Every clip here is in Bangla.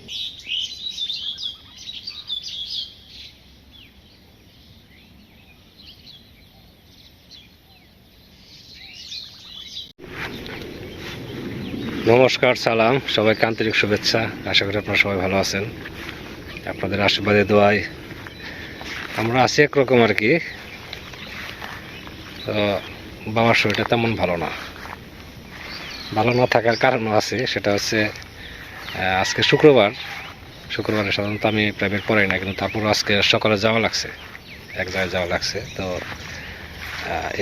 নমস্কার, সালাম, সবাইকে আন্তরিক শুভেচ্ছা। আশা করি আপনারা সবাই ভালো আছেন। আপনাদের আশীর্বাদে দোয়ায় আমরা আছি একরকম আর কি। তো বাবার শরীরটা তেমন ভালো না। ভালো না থাকার কারণও আছে, সেটা হচ্ছে আজকে শুক্রবারে সাধারণত আমি প্রাইভেট পড়াই না, কিন্তু তারপরও আজকে সকালে যাওয়া লাগছে, এক জায়গায় যাওয়া লাগছে। তো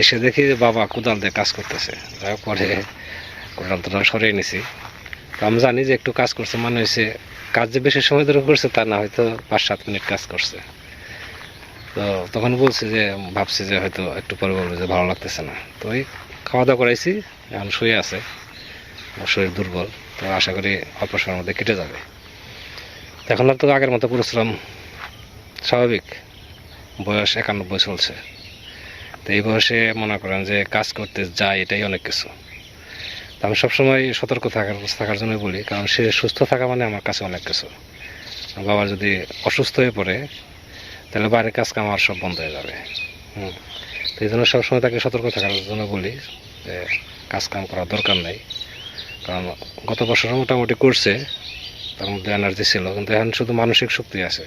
এসে দেখি যে বাবা কোদাল দিয়ে কাজ করতেছে। পরে কোদালটা সরিয়ে নিছি। তো আমি জানি যে একটু কাজ করছে মানে হয়েছে, কাজ যে বেশি সময় ধরে করছে তা না, হয়তো 5-7 মিনিট কাজ করছে। তো তখন বলছে যে ভাবছি যে হয়তো একটু পরে বলবে যে ভালো লাগতেছে না। তো ওই খাওয়া দাওয়া করাইছি, এখন শুয়ে আছে, শরীর দুর্বল। তো আশা করি অল্প সময়ের মধ্যে কেটে যাবে। এখন আর তো আগের মতো পরিশ্রম স্বাভাবিক। বয়স 91 চলছে। তো এই বয়সে মনে করেন যে কাজ করতে যায়, এটাই অনেক কিছু। আমি সবসময় সতর্ক থাকার জন্য বলি, কারণ সে সুস্থ থাকা মানে আমার কাছে অনেক কিছু। বাবা যদি অসুস্থ হয়ে পড়ে তাহলে বাইরের কাজ কাম আর সব বন্ধ হয়ে যাবে। তো এই জন্য সবসময় তাকে সতর্ক থাকার জন্য বলি যে কাজ কাম করার দরকার নেই। কারণ গত বছর মোটামুটি করছে, তার মধ্যে এনার্জি ছিল, কিন্তু এখন শুধু মানসিক শক্তি আছে।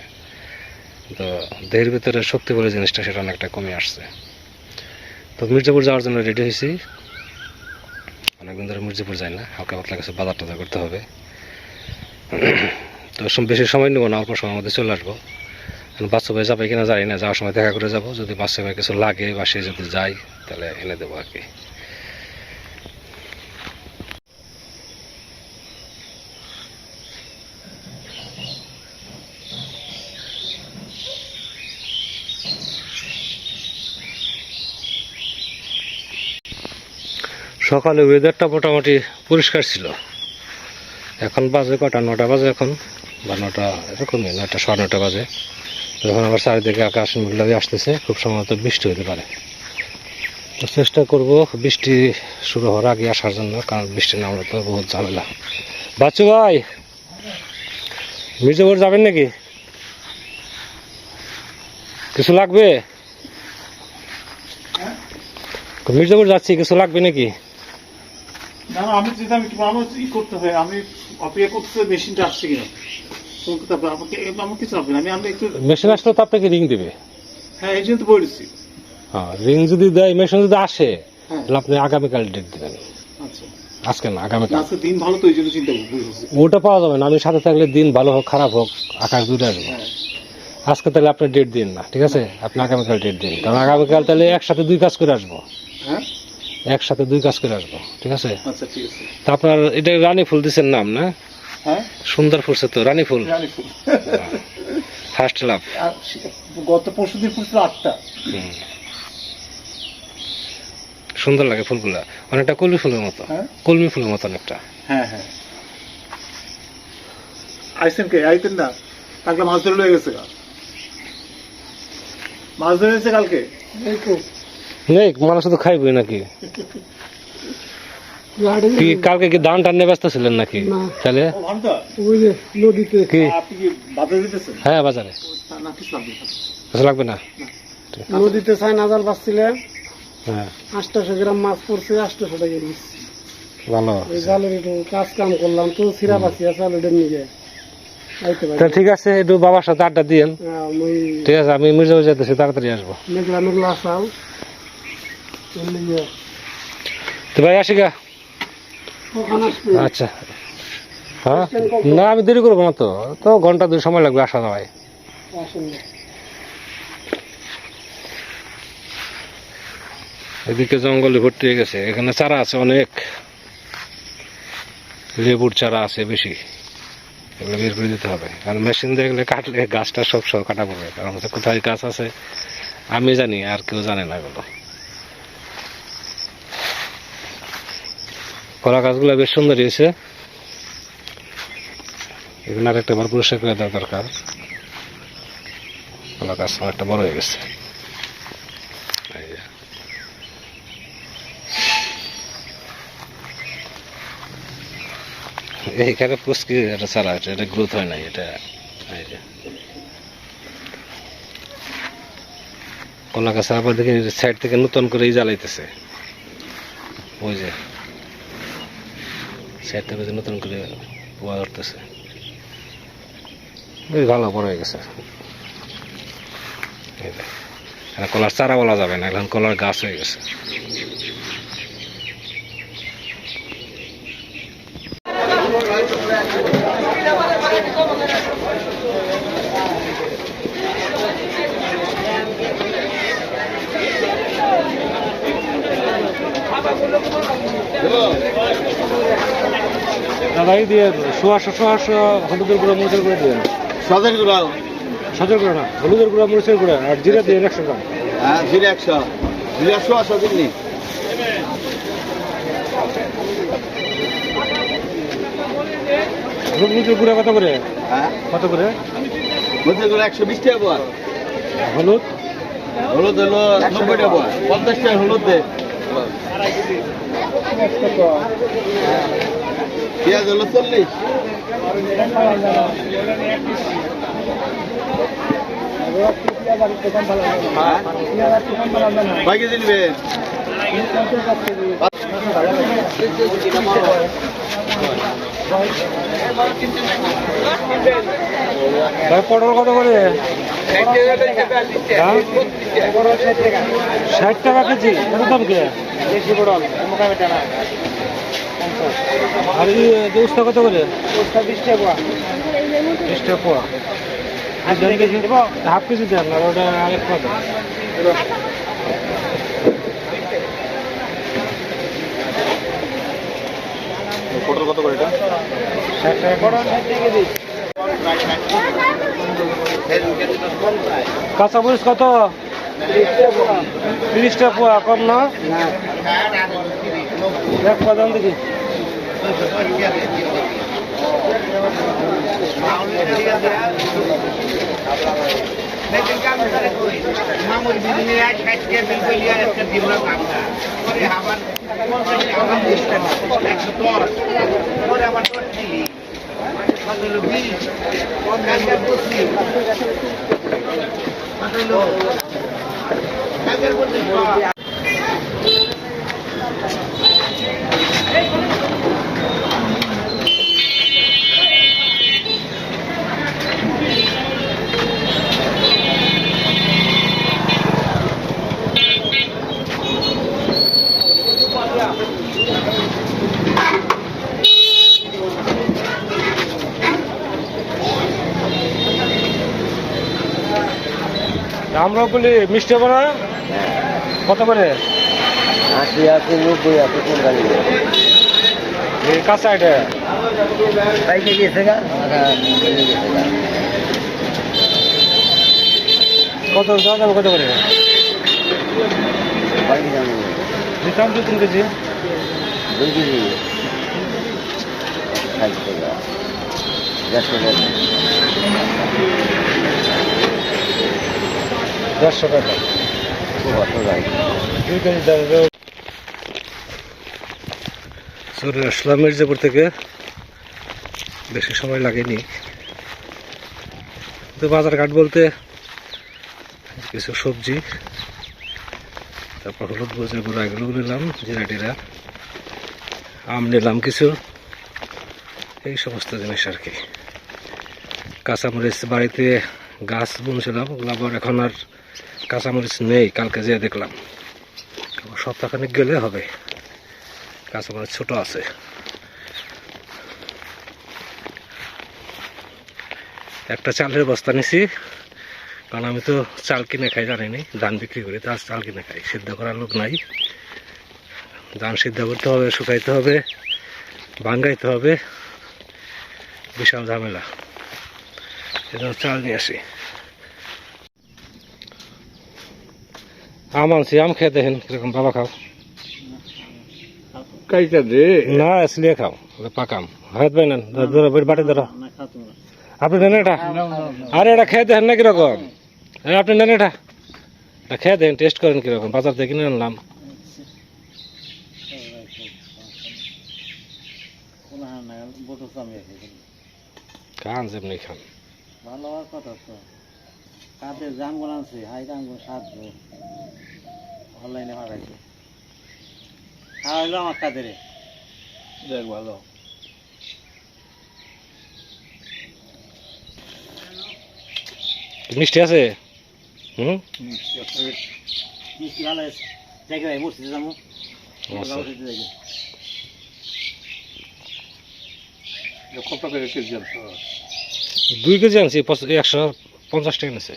তো দেহের ভিতরে শক্তি বলে জিনিসটা সেটা অনেকটা কমে আসছে। তো মির্জাপুর যাওয়ার জন্য রেডি হয়েছি। অনেকদিন ধরে মির্জাপুর যাই না, হালকা পাতলা কিছু বাজার টাজার করতে হবে। তো বেশি সময় নেবো না, অল্প সময়ের মধ্যে চলে আসবো। বাচ্চা ভাই যাবে কিনা জানি না, যাওয়ার সময় দেখা করে যাবো। যদি বাচ্চা ভাই কিছু লাগে বা সে যদি যায় তাহলে এনে দেবো আর কি। সকালে ওয়েদারটা মোটামুটি পরিষ্কার ছিল। এখন বাজে কটা, 9টা বাজে এখন, বা 9টা এরকমই, 9টা 9:30 বাজে। যখন আবার চারিদিকে আকাশ মেঘলা হয়ে আসতেছে, খুব সম্ভবত বৃষ্টি হতে পারে। তো চেষ্টা করব বৃষ্টি শুরু হওয়ার আগে আসার জন্য, কারণ বৃষ্টি নামলে তো বহুত ঝামেলা। বাচ্চু ভাই, মির্জাপুর যাবেন নাকি? কিছু লাগবে? মির্জাপুর যাচ্ছি, কিছু লাগবে নাকি? না, আমি যেতাম একটু, আমার ই করতে হয়, আমি অপেক্ষা করতে মেশিনটা আসছে কিনা। আমাকে কিছু হবে না, আমি একটু মেশিন আসলে তো আপনাকে রিং দিবে। হ্যাঁ, এই জন্য তো বলেছি। হ্যাঁ, রিং যদি দেয়, মেশিন যদি আসে, তাহলে আপনি আগামীকাল ডেট দেবেন। আচ্ছা, আজকে না, আগামীকাল। আজকে দিন ভালো তো, এই জন্য চিন্তা করছি। ওটা পাওয়া যাবে না, আমি সাথে থাকলে দিন ভালো হোক খারাপ হোক আকাশ দুটো আসবে। আজকে তাহলে আপনি ডেট দিন না, ঠিক আছে? আপনি আগামীকাল ডেট দিন, কারণ আগামীকাল তাহলে একসাথে 2 কাজ করে আসবো। হ্যাঁ, একসাথে 2 কাজ করে আসবো, ঠিক আছে? আচ্ছা, ঠিক আছে। তা আপনার এটা রানী ফুল দিচ্ছেন নাম না? হ্যাঁ, সুন্দর ফুলছে তো, রানী ফুল। রানী ফুল ফার্স্ট লাভ। গত পরশু দিন ফুলছিল 8টা। সুন্দর লাগে ফুলগুলা, অনেকটা কলমি ফুলের মতো। কলমি ফুলের মতো অনেকটা। হ্যাঁ হ্যাঁ, আইসেন কে আইতেন না, কালকে মাছ ধরে লয়ে গেছে। মাছ ধরে গেছে কালকে। নেই, মানুষ তো খাইবই নাকি? কি কালকে কি ধান টান নিয়ে ব্যস্ত ছিলেন নাকি? তাহলে নদীতে কি আপনি কি বাজারে দিতেছেন? হ্যাঁ, বাজারে। না, কিছু লাগবে না। কিছু লাগবে না। নদীতে চায়না জাল বাঁচছিলেন, হ্যাঁ, 800 গ্রাম মাছ পড়ছে, 800 টাকা নিচ্ছে। ভালো। ওই জালের একটু কাজ কাম করলাম তো, সিরা বাঁচি আছে আলুদের নিয়ে আইতে পারি। তা ঠিক আছে, একটু বাবার সাথে আড্ডা দিয়েন। ঠিক আছে, আমি মির্জাপুর যেতেছি, তাড়াতাড়ি আসবো। মেঘলা মেঘলা আসাল তো ভাই আসি গা। আচ্ছা, হ্যাঁ, না আমি দেরি করবো না তো, তো ঘন্টা 2 সময় লাগবে আসা যাওয়ায়। এদিকে জঙ্গলে ভর্তি হয়ে গেছে, এখানে চারা আছে অনেক, লেবুর চারা আছে বেশি, এগুলো বের করে দিতে হবে। কারণ মেশিন দিয়ে এগুলো কাটলে গাছটা সব কাটা পড়বে, কারণ কোথায় গাছ আছে আমি জানি, আর কেউ জানে না এগুলো। কলা গাছগুলো বেশ সুন্দর হয়েছে, এগুলো আর একটা বার পরিষ্কার করে দেওয়া দরকার। কলা গাছ অনেকটা বড় হয়ে গেছে। এইখানে পুষ্কি এটা ছাড়া এটা গ্রোথ হয় নাই এটা। এই যে কলা গাছ আবার দেখি সাইড থেকে নতুন করে জ্বালাইতেছে, ওই যে সাইড থেকে নতুন করে পোয়া ধরতেছে, বেশ ভালো বড় হয়ে গেছে। এই যে, এখন কলার চারা বলা যাবে না, এখন কলার গাছ হয়ে গেছে। দাদা এই দিয়ে শোয়াশো হলুদের গুঁড়া মরিচের গুঁড়া দিয়ে সাদের গুঁড়া, সচের গুঁড়া না, হলুদের গুঁড়া মরিচের গুঁড়া আর জিরা দিয়ে 100 গ্রাম। হ্যাঁ জিরে 100, জিরে 100 দিননি। হলুদ মরিচের গুঁড়া কত করে? হ্যাঁ কত করে? মরিচের গুঁড়া 120 টাকা পোয়া। হলুদ হলুদ হলো 90 টাকা পোয়া, 50 টাকা হলুদ দে। পেঁয়াজ হলো 40। কয় কেজি নিবে? পটল কত করে? 60 টাকা কেজি। কত দাম কে? আর এই উস্তা কত করে? 20 টাকা পোয়া। হাফ কেজি দেন আর ওটা আরেক কথা। পটল কত করে এটা? 60 টাকা কেজি। কাঁচা মরিচ কত? 30 টাকা পোয়া। কম না? এক পোয়া দাম দেখি। আমরা বলি মিষ্টি বড়া কত করে? 80, 90 আছে কোন গাড়ি? এই কাঁচা এটা পাইকে গেছে গা? কত দাম কত করে? পাইকে দাম দিতাম 2-3 কেজি। 2 কেজি 60 টাকা। 100 টাকা। 150 টাকা। কত গাড়ি? 2 কেজি দেবে। চলে আসলাম মির্জাপুর থেকে, বেশি সময় লাগেনি। তো বাজার ঘাট বলতে কিছু সবজি, তারপর হলুদ মরিচের গুঁড়া এগুলো নিলাম, জিরা টিরা, আম নিলাম কিছু, এই সমস্ত জিনিস আর কি। কাঁচামরিচ বাড়িতে গাছ বুনছিলাম, ওগুলো আবার এখন আর কাঁচামরিচ নেই, কালকে যেয়ে দেখলাম। সপ্তাহখানিক গেলে হবে। কাঁচামরিচ ছোট আছে। একটা চালের বস্তা নিছি, কারণ আমি তো চাল কিনে খাই জানিনি, ধান বিক্রি করি, তার চাল কিনে খাই, সিদ্ধ করার লোক নাই। ধান সিদ্ধ করতে হবে, শুকাইতে হবে, ভাঙ্গাইতে হবে, বিশাল ঝামেলা। এজন্য চাল নিয়ে আসি। আম আনছি, আম খেয়ে দেখেন কিরকম, বাবা খাও। কাইটা দে না আসলে খাও, পাকাম হাত ভাই নেন, ধরো বাটি ধরো। আপনি নেন এটা, আরে এটা খেয়ে দেখেন না কিরকম, আপনি নেন এটা খেয়ে দেখেন, টেস্ট করেন কিরকম, বাজার থেকে কিনে আনলাম। না বলতেছে আমি খান যেমনি খান। ভালো হওয়ার কথা তো কাদের জামগুলো আনছে হাই জামগুলো সাহায্য অনলাইনে পাঠাইছে হ্যাঁ হইলো আমার কাদের দেখ ভালো মিষ্টি আছে? হুম, মিষ্টি ভালো আছে দেখে ভাই মসজিদে যাবো আচ্ছা। কত করে কেজি আনছো 2 কেজি আনছি, 150 টাকা নিচ্ছে।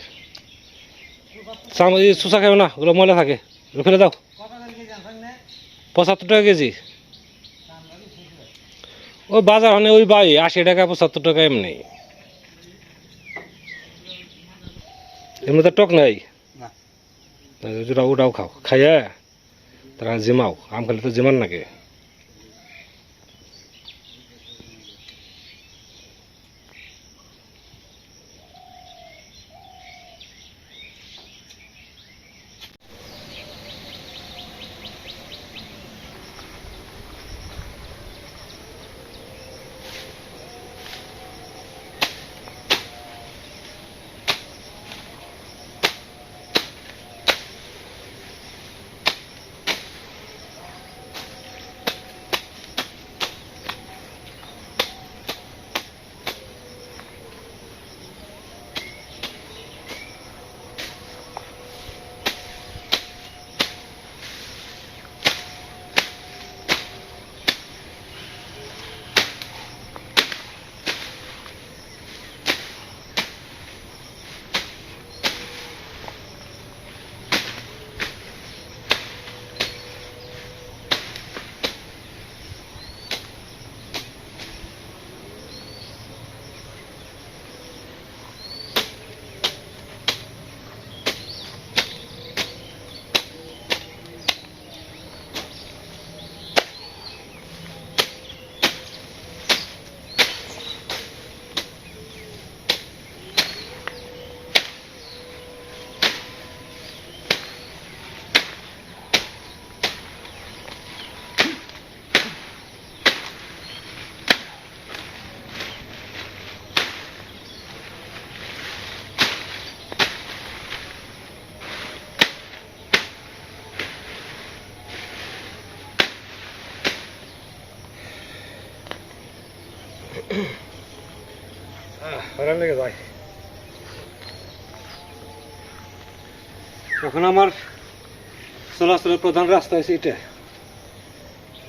চুষা খাবে না, ওগুলো ময়লা থাকে, ওগুলো ফেলে দাও। 75 টাকা কেজি। ওই বাজার মানে ওই ভাই 80 টাকা 75 টাকা এমনি। এমনি তো টক নাই, না যেটা ওটাও খাও, খাইয়া তারা জিমাও। আম খেলে তো জিমান নাকি। লেগে যায়। এখন আমার চলাচলের প্রধান রাস্তা হচ্ছে এটা।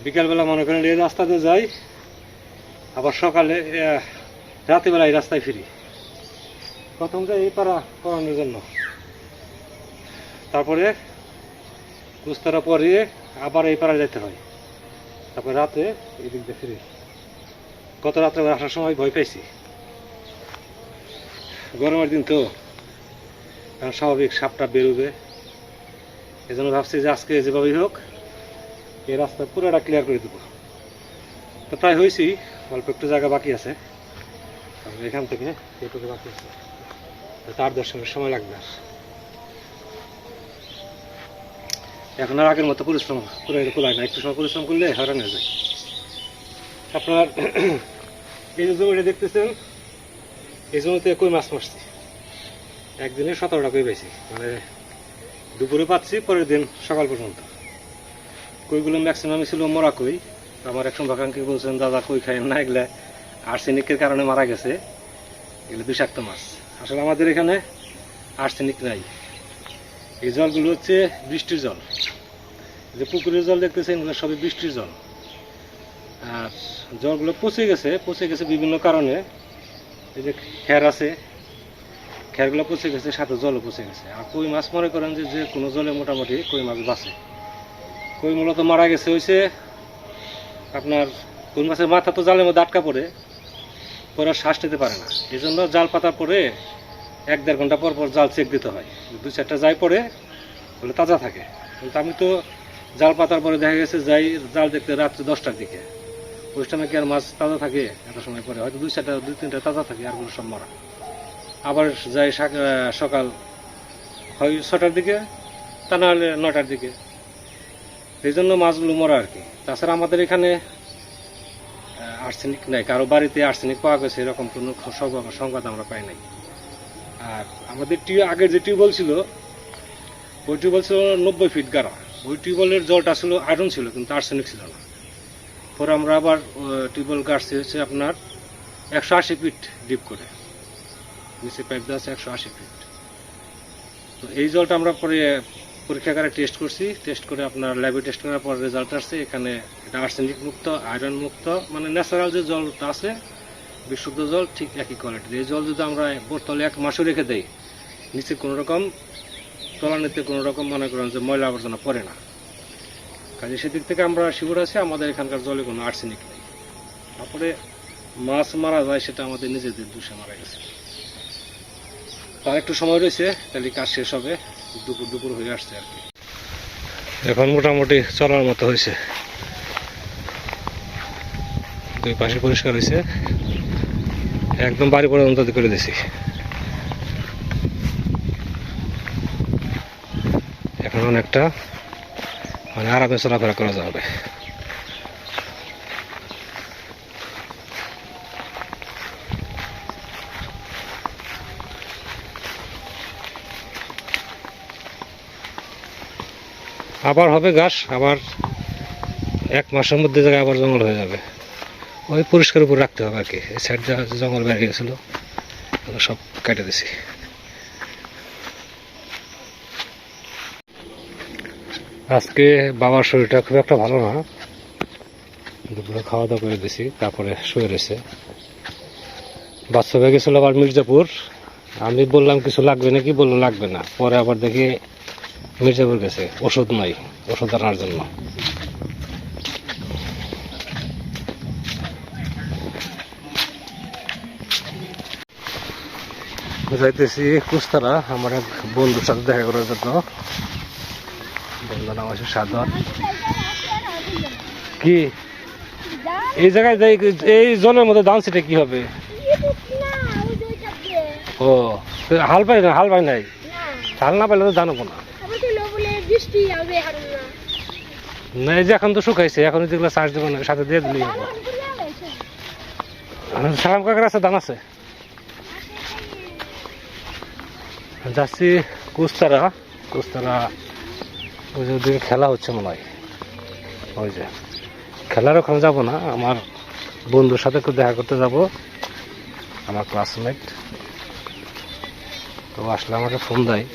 বিকালবেলা মনে করেন এই রাস্তাতে যাই, আবার সকালে রাতেবেলা এই রাস্তায় ফিরি। প্রথম যাই এই পাড়া করানোর জন্য, তারপরে কুস্তারা পরিয়ে আবার এই পাড়ায় যেতে হয়, তারপরে রাতে এই দিক দিয়ে ফিরি। গত রাত্রে আসার সময় ভয় পেয়েছি, গরমের দিন তো স্বাভাবিক সাপটা বেরোবে, এই জন্য ভাবছি যে আজকে যেভাবেই হোক এই রাস্তা পুরোটা ক্লিয়ার করে দেবো। তো প্রায় হয়েছি, অল্প একটু জায়গা বাকি আছে, এখান থেকে এটুকু বাকি আছে, তার 10 মিনিট সময় লাগবে। আর এখন আর আগের মতো পরিশ্রম করে কোলায় না, একটু সময় পরিশ্রম করলে হারান হয়ে যায়। আপনার এই যে জমিটা দেখতেছেন, এই জমিতে কই মাছ মারছি, একদিনে 17টা কই পাইছি, মানে দুপুরে পাচ্ছি, পরের দিন সকাল পর্যন্ত। কইগুলো ম্যাক্সিমামই ছিল মরা কই। আমার এক সম্ভাকাঙ্ক্ষী বলছেন, দাদা কই খাইয়েন না, এগুলা আর্সেনিকের কারণে মারা গেছে, এগুলো বিষাক্ত মাছ। আসলে আমাদের এখানে আর্সেনিক নাই। এই জলগুলো হচ্ছে বৃষ্টির জল, যে পুকুরের জল দেখতেছেন এগুলো সবই বৃষ্টির জল। আর জলগুলো পচে গেছে বিভিন্ন কারণে। এই যে খ্যার আছে, খ্যারগুলো পচে গেছে, সাথে জলও পচে গেছে। আর কই মাছ মনে করেন যে যে কোনো জলে মোটামুটি কই মাছ বাঁচে। কই মূলত মারা গেছে হয়েছে আপনার, কই মাছের মাথা তো জালের মধ্যে আটকা পড়ে, পরে শ্বাস নিতে পারে না। এই জন্য জাল পাতার পরে 1-1.5 ঘন্টা পর পর জাল চেক দিতে হয়, 2-4টা যাই পরে বলে তাজা থাকে। কিন্তু আমি তো জাল পাতার পরে দেখা গেছে যাই জাল দেখতে রাত্রে 10টার দিকে, ওই সময় কি আর মাছ তাজা থাকে? এত সময় পরে হয়তো 2-3টা তাজা থাকে, আর সব মারা। আবার যাই সকাল হয় 6টার দিকে, তা নাহলে 9টার দিকে। এই জন্য মাছগুলো মরা আর কি। তাছাড়া আমাদের এখানে আর্সেনিক নাই, কারো বাড়িতে আর্সেনিক পাওয়া গেছে এরকম কোনো সংবাদ আমরা পাই নাই। আর আমাদের আগের যে টিউবওয়েল ছিল, ওই টিউবওয়েল ছিল 90 ফিট গাড়া। ওই টিউবওয়েলের জলটা ছিল আয়রন ছিল, কিন্তু আর্সেনিক ছিল না। পরে আমরা আবার টিউবওয়েল গাড়ছি হচ্ছে আপনার 180 ফিট ডিপ করে, নিচে পাইপ দেওয়া আছে 180 ফিট। তো এই জলটা আমরা পরে পরীক্ষাগারে টেস্ট করছি, টেস্ট করে আপনার ল্যাবে টেস্ট করার পর রেজাল্ট আসছে এখানে এটা আর্সেনিক মুক্ত, আয়রন মুক্ত, মানে ন্যাচারাল যে জলটা আছে বিশুদ্ধ জল, ঠিক একই কোয়ালিটির। এই জল যদি আমরা বোতলে 1 মাসও রেখে দেই, নিচে কোনো রকম তলানিতে কোনো রকম মনে করেন যে ময়লা আবর্জনা পড়ে না। কাজে সেদিক থেকে আমরা শিওর আছি আমাদের এখানকার জলে কোনো আর্সেনিক নেই। তারপরে মাছ মারা যায় সেটা আমাদের নিজেদের দোষে মারা গেছে। তার একটু সময় রয়েছে, তাহলে কাজ শেষ হবে, দুপুর হয়ে আসছে আর কি। এখন মোটামুটি চলার মতো হয়েছে, দুই পাশে পরিষ্কার হয়েছে, একদম বাড়ি পর্যন্ত করে দিয়েছি। এখন অনেকটা মানে আরামে চলাফেরা করা যাবে। আবার হবে ঘাস, আবার 1 মাসের মধ্যে জায়গায় আবার জঙ্গল হয়ে যাবে। ওই পরিষ্কার উপর রাখতে হবে আর কি। এই সাইড জঙ্গল বেড়ে গেছিল, সব কেটে দিছি। আজকে বাবার শরীরটা খুব একটা ভালো না, দুপুরে খাওয়া দাওয়া করে দিছি, তারপরে শুয়ে রয়েছে। বাচ্চা হয়ে গেছিল আবার মির্জাপুর। আমি বললাম কিছু লাগবে নাকি, বললো লাগবে না। পরে আবার দেখি মির্জাপুর গেছে, ওষুধ নাই, ওষুধ আনার জন্য। যাইতেছি কুস্তারা আমার এক বন্ধুর সাথে দেখা করার জন্য। বন্ধুর নাম আছে সাদর। কি এই জায়গায় যাই, এই জলের মধ্যে ডান্স এটা কি হবে? ও হাল পাই না, হাল পাই নাই, হাল না পাইলে তো জানবো না। না এই যে এখন তো শুকাইছে, এখন যেগুলো চাষ দেবো না সাথে দিয়ে দিলেই হবো। সালাম কাকার আছে, দান আছে। যাচ্ছি কুস্তারা। ওই যে ওদিকে খেলা হচ্ছে মনে হয়, ওই যে খেলার ওখানে যাবো না, আমার বন্ধুর সাথে একটু দেখা করতে যাব, আমার ক্লাসমেট। তো আসলে আমাকে ফোন দেয়,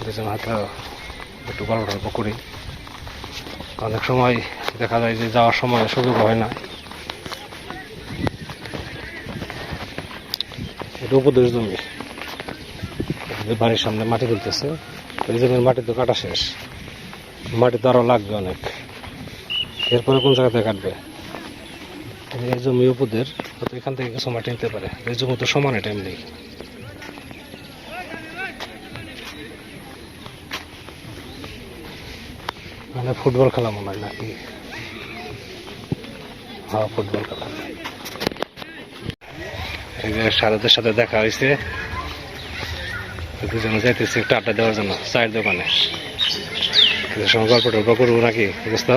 দুজন হয়তো একটু গল্প টল্প করি। অনেক সময় দেখা যায় যে যাওয়ার সময় সুযোগ হয় না। এটা উপদেশ জমি, বাড়ির সামনে মাটি তুলতেছে, এই জমির মাটি তো কাটা শেষ, মাটি তো আরো লাগবে অনেক। এরপরে কোন জায়গাতে কাটবে? এই জমি উপদের, এখান থেকে কিছু মাটি নিতে পারে। এই জমি তো সমানে টাইম নেই। মানে ফুটবল খেলা মনে হয় নাকি? হ্যাঁ ফুটবল খেলা। এই যে সারদের সাথে দেখা হয়েছে, দুজনে যাইতেছি একটু আড্ডা দেওয়ার জন্য চায়ের দোকানে। সঙ্গে গল্প টল্প করবো নাকি বুঝতে।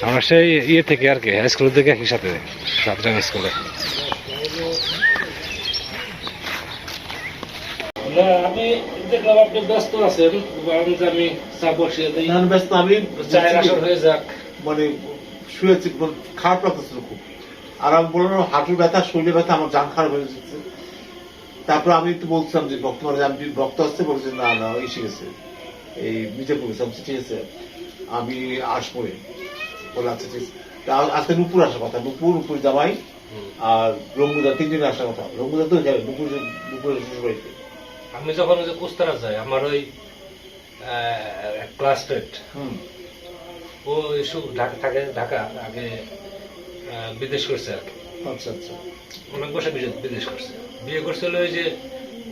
আমরা সেই ইয়ে থেকে আর কি, হাই স্কুলের থেকে একই সাথে, সাতরাম স্কুলে। আমি দেখলাম আপনি ব্যস্ত আছেন, আমি চা বসিয়ে দিই। ব্যস্ত আমি চায়ের আসর হয়ে যাক। মানে শুয়েছি, খারাপ লাগতেছিল খুব। আর আমি বললাম হাঁটুর ব্যথা, শরীরে ব্যথা, আমার জান খারাপ হয়ে যাচ্ছে। তারপর আমি একটু বলছিলাম যে ভক্ত মানে আমি ভক্ত আসতে বলছি, না না এসে গেছে, এই মির্জাপুর গেছে। ঠিক আছে আমি আসবো, বলে আচ্ছা ঠিক আছে। আজকে নুপুর আসার কথা, নুপুর জামাই আর রঙ্গুদা, 3 দিনে আসার কথা। রঙ্গুদা তো যাবে নুপুরের শ্বশুর বাড়িতে। আমি যখন ওই যে কুস্তারা যাই, আমার ওই ক্লাসমেট, ও ঢাকা থাকে, ঢাকা আগে বিদেশ করছে আর কি। আচ্ছা আচ্ছা, অনেক বছর বিদেশ করছে, বিয়ে করছে ওই যে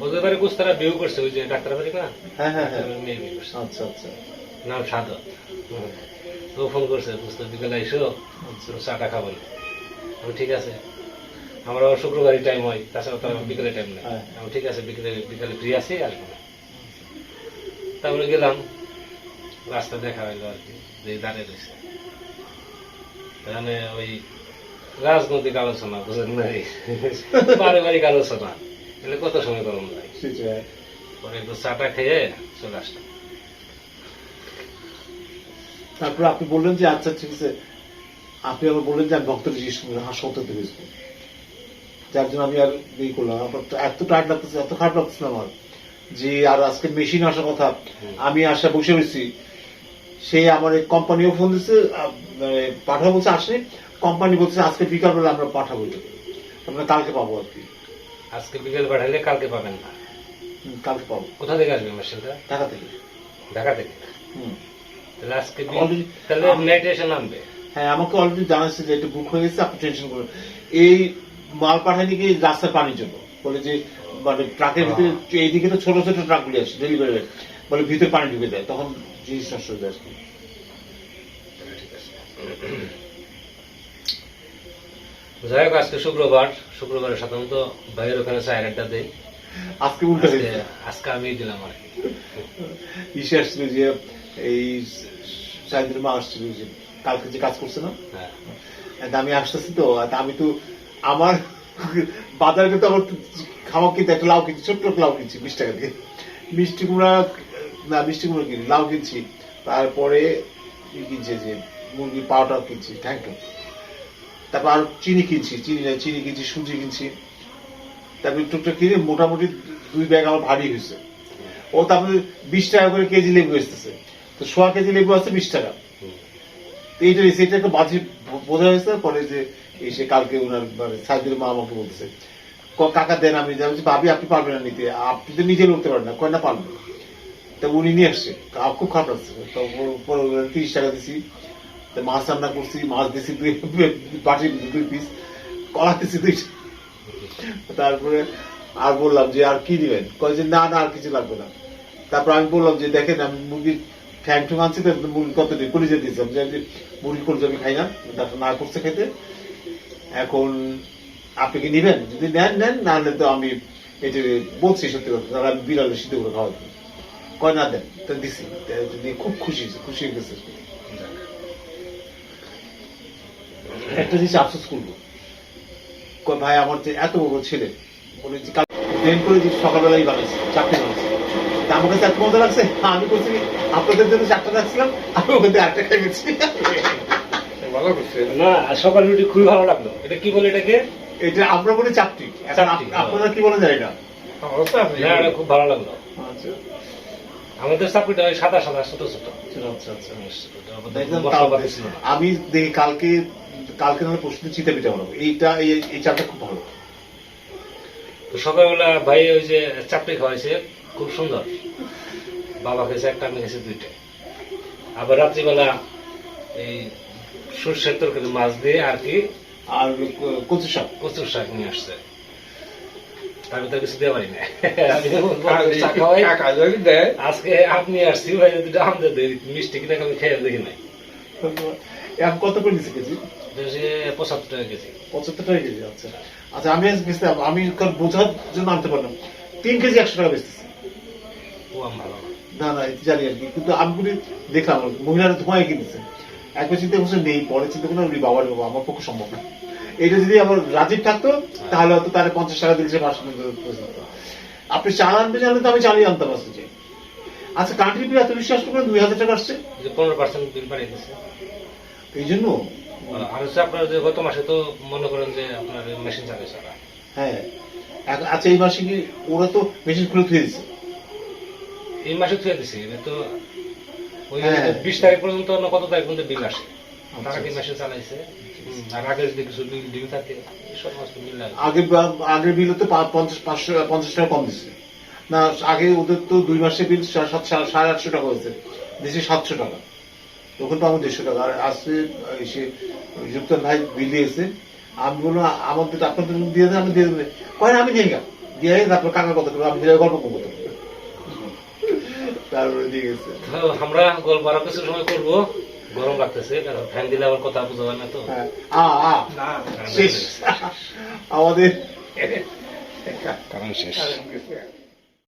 ওদের বাড়ি কুস্তারা, বিয়ে করছে ওই যে ডাক্তার বাড়ি না, হ্যাঁ হ্যাঁ হ্যাঁ, মেয়ে বিয়ে করছে। আচ্ছা আচ্ছা, নাম সাদত। ও ফোন করছে, বুঝতে বিকেলে এসো চাটা খাবো। আমি ঠিক আছে, আমার শুক্রবারই টাইম হয়, তাছাড়া তো বিকেলে টাইম নেই। আমি ঠিক আছে বিকেলে ফ্রি আছি, আসবো। তারপরে গেলাম, রাস্তা দেখা হইলো আর কি, যে দাঁড়িয়ে রয়েছে। এখানে ওই রাজনৈতিক আলোচনা, বুঝলেন না, এই পারিবারিক আলোচনা, এগুলো কত সময় গরম যায়। পরে একটু চাটা খেয়ে চলে আসলাম। তারপর আপনি বললেন যে আচ্ছা ঠিক আছে, আপনি আবার বললেন যে আমি ভক্তের জিজ্ঞেস করবো হাসপাতাল থেকে গেছি, যার জন্য আমি আর এই করলাম। আমার তো এত টায়ার্ড লাগতেছে, এত খারাপ লাগতেছে আমার, যে আর আজকে মেশিন আসার কথা, আমি আসা বসে রয়েছি। সে আমার কোম্পানিও ফোন দিচ্ছে, পাঠাবো বলছে আসেনি, কোম্পানি বলছে আজকে বিকালবেলা আমরা পাঠাবো, আমরা কালকে পাবো আর কি। আজকে বিকেল পাঠাইলে কালকে পাবেন না। কালকে পাবো। কোথা থেকে আসবে মেশিনটা? ঢাকা থেকে। ঢাকা থেকে। হুম। তাহলে আজকে Already- তাহলে নাইটে এসে নামবে। হ্যাঁ, আমাকে অলরেডি জানাচ্ছে যে এটা বুক হয়ে গেছে, আপনি টেনশন করবেন। এই মাল পাঠায়নি কি রাস্তার পানির জন্য, বলে যে মানে ট্রাকের ভিতরে এইদিকে তো ছোট ছোট ট্রাকগুলি আসে ডেলিভারি, বলে ভিতরে পানি ঢুকে যায়, তখন জিনিস নষ্ট হয়ে যায় আর কি। ঠিক আছে। যাই হোক, আজকে শুক্রবার, শুক্রবারে সাধারণত ভাইয়ের ওখানে চায়ের আড্ডা দেই। আজকে উল্টো আজকে হয়েছে। আজকে আমি দিলাম আর কি। ইসে আসছিল যে এই সাইদের মা আসছিল যে কালকে যে কাজ করছে না, হ্যাঁ, আমি আসতেছি তো, আমি তো আমার বাজারে কিন্তু আমার খাওয়া কিনতে একটা লাউ কিনছি, ছোট্ট লাউ কিনছি 20 টাকা দিয়ে, মিষ্টি কুমড়া না মিষ্টি কুমড়া কিনি, লাউ কিনছি, তারপরে কিনছে যে মুরগির পাউডার কিনছি, থ্যাংক ইউ। তারপর আর চিনি কিনছি, চিনি কিনছি, সুজি কিনছি, তারপর টুকটাক কিনে মোটামুটি 2 ব্যাগ আমার ভারী হয়েছে। ও তারপরে 20 টাকা করে কেজি লেবু এসতেছে, তো 1.5 কেজি লেবু আছে 20 টাকা। এইটা একটা বাজে বোঝা হয়েছে। পরে যে এসে কালকে ওনার মানে সাইদুর মা আমাকে বলতেছে, কাকা দেন, আমি ভাবি আপনি পারবেন না নিতে, আপনি তো নিজে লড়তে পারেন না, কয় না পারবেন। তা উনি নিয়ে আসছে, খুব খারাপ লাগছে। তো 30 টাকা দিছি, মাছ রান্না করছি, মাছ দিছি 2 পিস, কলা দিছি 2। তারপরে আর বললাম যে আর কি দিবেন, কয় যে না না আর কিছু লাগবে না। তারপর আমি বললাম যে দেখেন আমি মুরগির ঠ্যাং ঠুং আনছি, তো মুরগি কত দিন পরিচয় দিয়েছিলাম যে মুরগি কলিজা আমি খাই না, ডাক্তার না করছে খেতে। এখন আপনি কি নিবেন, যদি নেন নেন, না হলে তো আমি এটা বলছি সত্যি কথা, তাহলে আমি বিড়ালে সিদ্ধ করে খাওয়া দিই। কয় না দেন, তো দিছি, খুব খুশি হয়ে গেছে। একটা জিনিস আফসোস করবো, কয় ভাই আমার যে এত বড় ছেলে বলে যে ট্রেন করে যে সকালবেলাই বানাইছে, 4টে বানাইছে, আমার কাছে এত মজা লাগছে। আমি বলছি আপনাদের জন্য 4টা রাখছিলাম, আমি ওখান থেকে 8টা খাই গেছি। ভালো করছে না, সকাল রুটি খুবই ভালো লাগলো। এটা কি বলে এটাকে? এটা আমরা বলি চাপটি, আপনারা কি বলে জানি না। না, এটা খুব ভালো লাগলো। আচ্ছা আমাদের চাকরিটা ওই সাদা সাদা ছোট ছোট। আচ্ছা আচ্ছা। দেখলাম মশলাপাতি ছিল না। আমি দেখি কালকে নাহলে পরশু চিতা পিঠা বানাবো, এই চাটা খুব ভালো। তো সকালবেলা ভাই ওই যে চাপড়ি খাওয়াইছে, খুব সুন্দর। বাবা খেয়েছে একটা, আমি খেয়েছি 2টে। আবার রাত্রিবেলা এই সর্ষের তরকারি মাছ দিয়ে আর কি, আর কচু শাক, কচুর শাক নিয়ে আসছে। আমি তো কিছু দেওয়া পারি না। চা খাওয়াই। আজকে আপনি আসছি ভাই, দুটো আমাদের মিষ্টি কিনে আমি খেয়ে দেখি নাই। এখন কত করে নিচ্ছে কেজি? 75 টাকা কেজি। 75 টাকা কেজি। আচ্ছা আচ্ছা, আমি আজ বেচতাম, আমি বোঝার জন্য আনতে পারলাম 3 কেজি 100 টাকা বেচতেছি। ও আম ভালো না না জানি আর কি, কিন্তু আমি বলি দেখলাম মহিলারা ধোঁয়ায় কিনতেছে, একবার চিন্তা করছে নেই, পরে চিন্তা করলাম বাবার বাবা আমার পক্ষে সম্ভব না। এটা যদি আমার রাজীব থাকতো তাহলে হয়তো তার 50 টাকা দিলে 500 টাকা। আপনি চাল আনবে জানলে তো আমি চালিয়ে আনতাম আজকে। আচ্ছা, কান্ট্রি বিল এত বিশ্বাস করবেন 2000 টাকা আসছে, 15% বিল বাড়িয়ে দিচ্ছে। এই জন্য। আর হচ্ছে আপনার যে গত মাসে তো মনে করেন যে আপনার মেশিন চালিয়েছে ওরা। হ্যাঁ আচ্ছা, এই মাসে কি ওরা তো মেশিন খুলে ধুয়ে দিচ্ছে? এই মাসে থুয়ে দিছি, এটা তো ওই হ্যাঁ। 20 তারিখ পর্যন্ত না কত তারিখ পর্যন্ত বিল আসে, আচ্ছা, তারা কি মেশিন চালাইছে। আর আগে যদি কিছু ডিল থাকে সমস্ত বিল লাগে। আগের বিল তো 50 টাকা কম দিচ্ছে না, আগে ওদের তো 2 মাসের বিল 850 টাকা হয়েছে, দিচ্ছে 700 টাকা, তখন তো আমার 150 টাকা। আর আসছে এসে যুক্তার ভাই বিল দিয়েছে, আমি বললাম আমাদের আপনাদের দিয়ে দেন, আমি দিয়ে দেবেন, কয় আমি নিয়ে গেলাম দিয়ে তারপর কাকা কথা করবো, আমি গল্প করবো, তারপরে দিয়ে গেছে। তো আমরা গল্প আরো কিছু সময় করবো, গরম লাগতেছে, কারণ ফ্যান দিলে আমার কথা বোঝা হয় না তো। হ্যাঁ শেষ আমাদের কারণ শেষ।